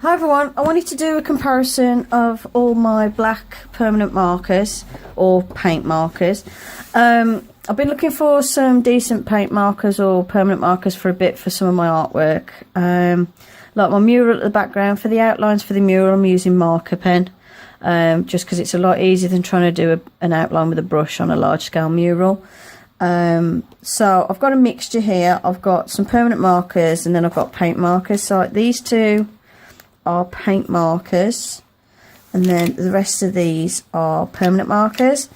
Hi everyone, I wanted to do a comparison of all my black permanent markers or paint markers. I've been looking for some decent paint markers or permanent markers for a bit for some of my artwork. Like my mural at the background, for the outlines for the mural I'm using marker pen, just because it's a lot easier than trying to do an outline with a brush on a large scale mural. So I've got a mixture here. I've got some permanent markers and then I've got paint markers. So like these two are paint markers and then the rest of these are permanent markers.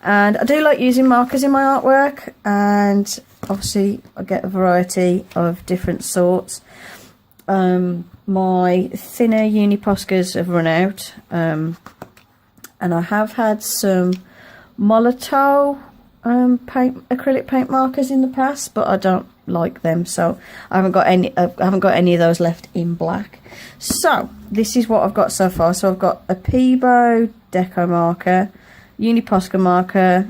And I do like using markers in my artwork, and obviously I get a variety of different sorts. My thinner uni Poscas have run out, and I have had some Molotow acrylic paint markers in the past, but I don't like them, so I haven't got any of those left in black. So this is what I've got so far. So I've got a Peebo deco marker, uni Posca marker,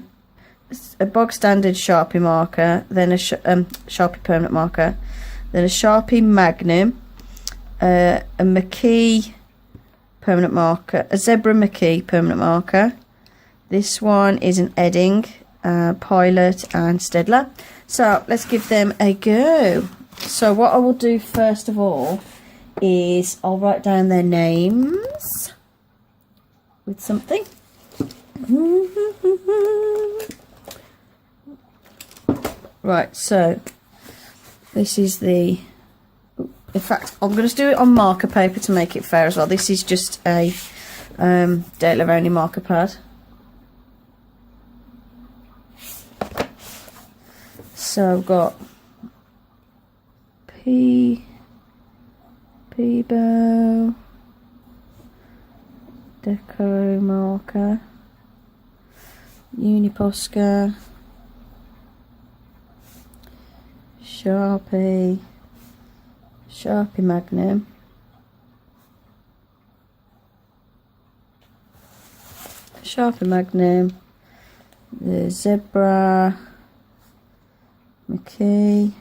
a bog standard Sharpie marker, then a Sharpie permanent marker, then a Sharpie Magnum, a McKee permanent marker, a Zebra McKee permanent marker. This one is an Edding, Pilot and Stedler. So let's give them a go. So what I will do first of all is I'll write down their names with something. Right, so this is the, in fact I'm going to do it on marker paper to make it fair as well. This is just a Dale Around marker pad. So I've got Peebo deco marker, uni Posca, Sharpie Magnum, the Zebra McKee,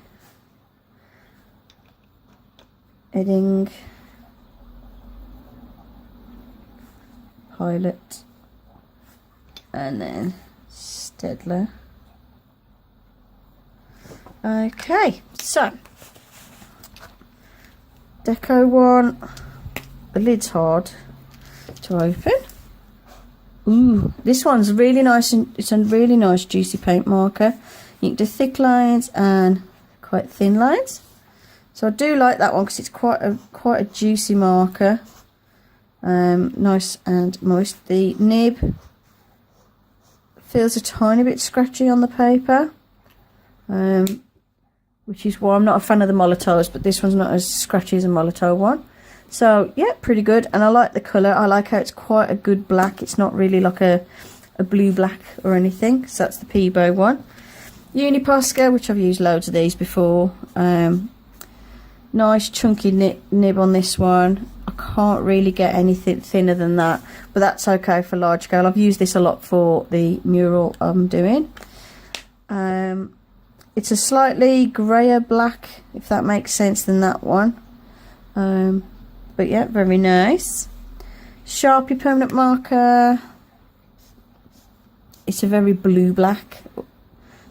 Edding, Pilot, and then Stedler. Okay, so deco one, the lid's hard to open. Ooh, this one's really nice, and it's a really nice juicy paint marker. You can do thick lines and quite thin lines. So I do like that one because it's quite a juicy marker. Nice and moist. The nib feels a tiny bit scratchy on the paper, which is why I'm not a fan of the Molotows, but this one's not as scratchy as a Molotow one. So yeah, pretty good, and I like the colour. I like how it's quite a good black. It's not really like a blue black or anything. So that's the Peebo one. Uni Posca, which I've used loads of these before. Nice chunky nib on this one. I can't really get anything thinner than that, but that's okay for large scale. I've used this a lot for the mural I'm doing. It's a slightly greyer black, if that makes sense, than that one. But yeah, very nice. Sharpie permanent marker. It's a very blue black.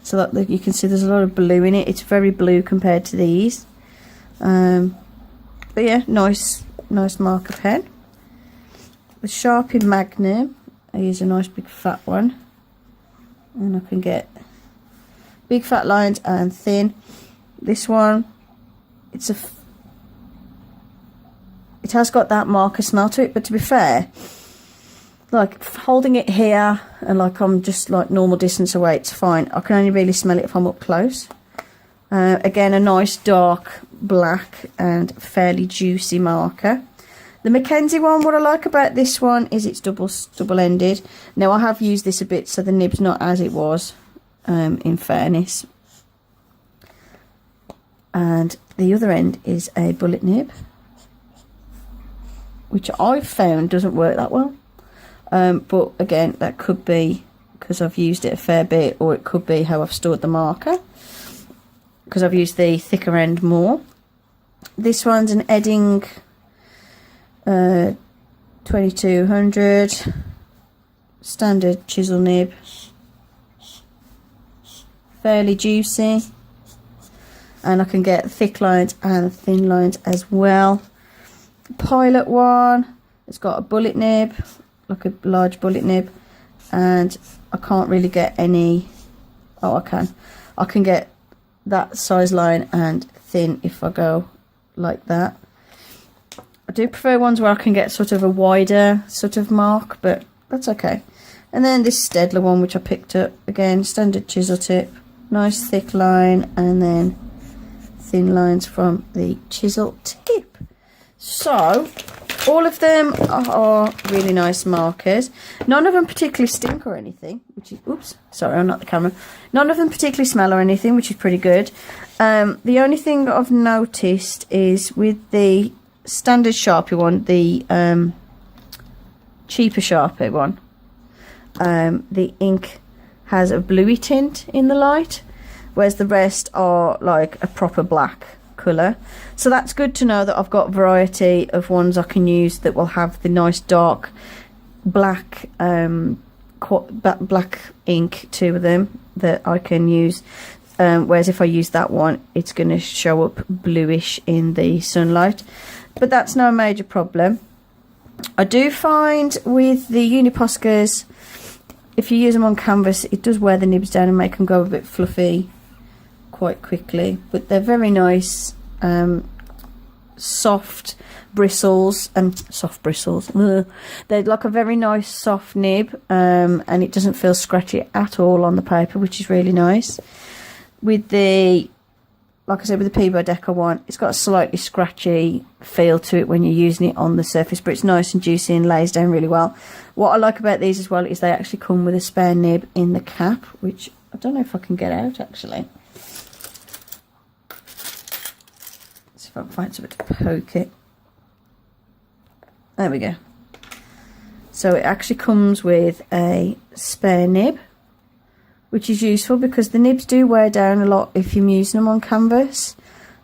So that you can see there's a lot of blue in it. It's very blue compared to these. But yeah, nice marker pen. The Sharpie Magnum, I use a nice big fat one, and I can get big fat lines and thin. This one, it has got that marker smell to it, but to be fair, like holding it here and like I'm just like normal distance away, it's fine. I can only really smell it if I'm up close. Again, a nice dark black and fairly juicy marker. The Mackenzie one, what I like about this one is it's double-ended. Now I have used this a bit, so the nib's not as it was, in fairness. And the other end is a bullet nib, which I've found doesn't work that well. But again, that could be because I've used it a fair bit, or it could be how I've stored the marker, because I've used the thicker end more. This one's an Edding 2200 standard chisel nib, fairly juicy, and I can get thick lines and thin lines as well. Pilot one, it's got a bullet nib, like a large bullet nib, and I can't really get any. Oh, I can get that size line and thin if I go like that. I do prefer ones where I can get sort of a wider sort of mark, but that's okay. And then this Stedler one, which I picked up, again, standard chisel tip, nice thick line, and then thin lines from the chisel tip. So all of them are really nice markers. None of them particularly stink or anything, which is, oops, sorry, I'm not the camera. None of them particularly smell or anything, which is pretty good. The only thing I've noticed is with the standard Sharpie one, the cheaper Sharpie one, the ink has a bluey tint in the light, whereas the rest are like a proper black colour. So that's good to know that I've got variety of ones I can use that will have the nice dark black black ink to them that I can use, whereas if I use that one, it's going to show up bluish in the sunlight, but that's no major problem. I do find with the Uniposcas, if you use them on canvas, it does wear the nibs down and make them go a bit fluffy quite quickly, but they're very nice. Soft bristles and soft bristles. They're like a very nice soft nib, and it doesn't feel scratchy at all on the paper, which is really nice. With the, like I said, with the Peebo Deco one, it's got a slightly scratchy feel to it when you're using it on the surface, but it's nice and juicy and lays down really well. What I like about these as well is they actually come with a spare nib in the cap, which I don't know if I can get out actually. If I can find something to poke it. There we go. So it actually comes with a spare nib, which is useful because the nibs do wear down a lot if you're using them on canvas.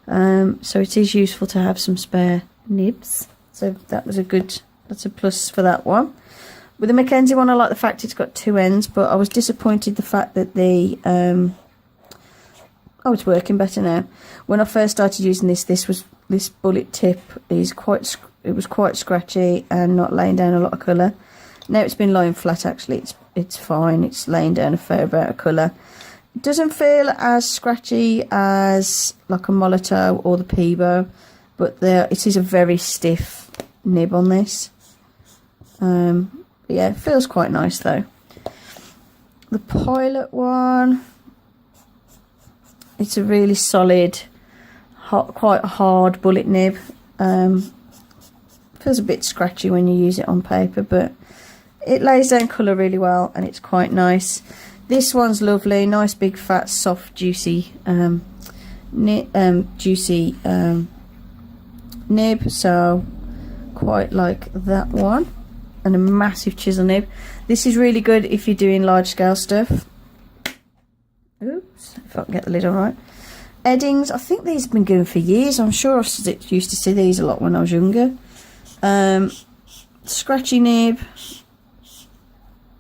So it is useful to have some spare nibs. So that was that's a plus for that one. With the Mackenzie one, I like the fact it's got two ends, but I was disappointed the fact that the oh, it's working better now. When I first started using this bullet tip was quite scratchy and not laying down a lot of colour. Now it's been lying flat actually, it's fine, it's laying down a fair amount of colour. It doesn't feel as scratchy as like a Molotow or the Peebo, but it is a very stiff nib on this. Yeah, it feels quite nice though. The Pilot one, it's a really solid, quite hard bullet nib. Feels a bit scratchy when you use it on paper, but it lays down colour really well and it's quite nice. This one's lovely, nice big fat soft juicy nib, so quite like that one. And a massive chisel nib. This is really good if you're doing large scale stuff. Oops, if I can get the lid on right. Eddings, I think these have been going for years. I'm sure I used to see these a lot when I was younger. Scratchy nib,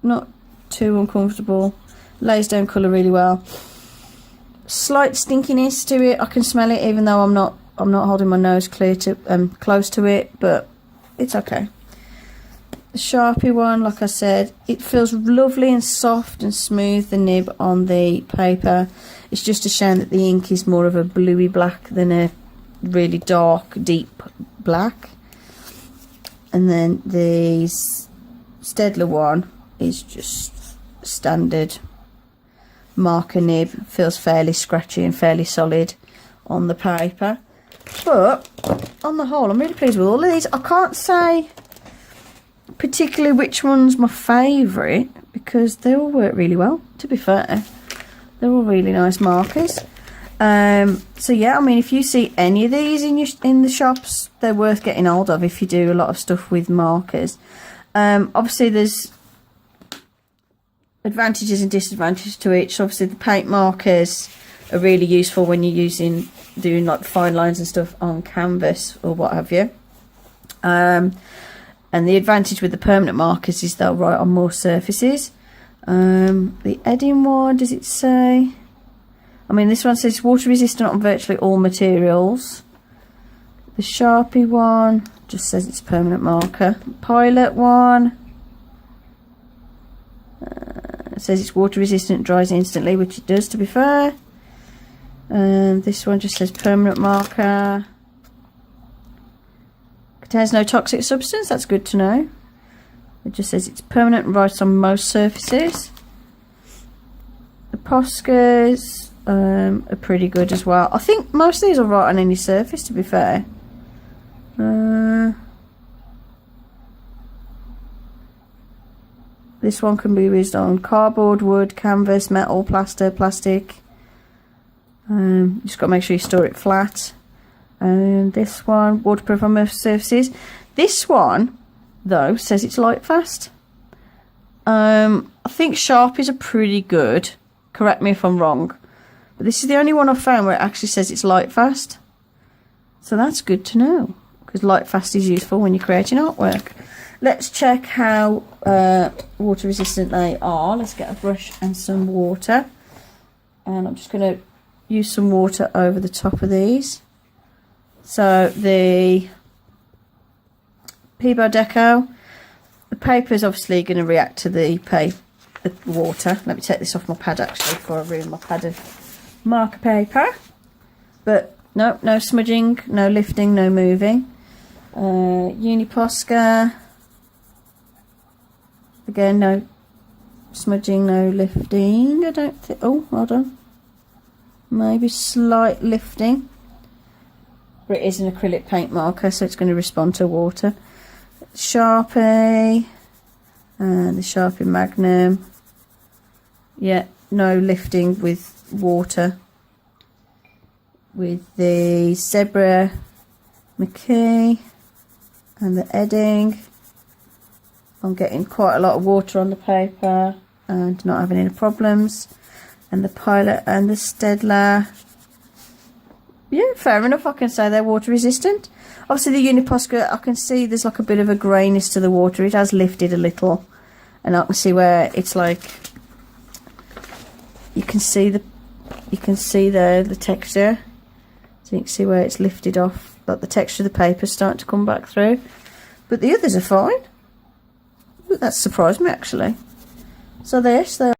not too uncomfortable, lays down colour really well. Slight stinkiness to it, I can smell it even though I'm not holding my nose close to it, but it's okay. The Sharpie one, like I said, it feels lovely and soft and smooth, the nib on the paper. It's just a shame that the ink is more of a bluey black than a really dark, deep black. And then the Stedler one is just standard marker nib. Feels fairly scratchy and fairly solid on the paper. But on the whole, I'm really pleased with all of these. I can't say particularly which one's my favourite because they all work really well, to be fair. They're all really nice markers. So yeah, I mean, if you see any of these in the shops, they're worth getting hold of if you do a lot of stuff with markers. Obviously there's advantages and disadvantages to each. So obviously the paint markers are really useful when you're doing like fine lines and stuff on canvas or what have you. And the advantage with the permanent markers is they'll write on more surfaces. The Edding one, does it say? I mean, this one says water resistant on virtually all materials. The Sharpie one just says it's permanent marker. Pilot one says it's water resistant, dries instantly, which it does, to be fair. This one just says permanent marker. Contains no toxic substance, that's good to know. It just says it's permanent and writes on most surfaces. The Poscas are pretty good as well. I think most of these will write on any surface, to be fair. This one can be used on cardboard, wood, canvas, metal, plaster, plastic. Just got to make sure you store it flat. And this one, waterproof on most surfaces. This one, though, says it's light fast. I think Sharpies are pretty good. Correct me if I'm wrong. But this is the only one I've found where it actually says it's light fast. So that's good to know, because light fast is useful when you're creating artwork. Let's check how water resistant they are. Let's get a brush and some water. And I'm just going to use some water over the top of these. So the Peebo Deco, the paper is obviously going to react to the water. Let me take this off my pad actually before I ruin my pad of marker paper. But no smudging, no lifting, no moving. Uniposca, again, no smudging, no lifting. I don't think. Oh, hold on. Maybe slight lifting. But it is an acrylic paint marker, so it's going to respond to water. Sharpie and the Sharpie Magnum. Yeah, no lifting with water. With the Zebra McKee and the Edding, I'm getting quite a lot of water on the paper and not having any problems. And the Pilot and the Stedler, yeah, fair enough, I can say they're water resistant. Obviously the Uniposca, I can see there's like a bit of a greyness to the water. It has lifted a little, and I can see where it's like, you can see there the texture. So you can see where it's lifted off, like the texture of the paper starting to come back through. But the others are fine. That surprised me actually. So yes, they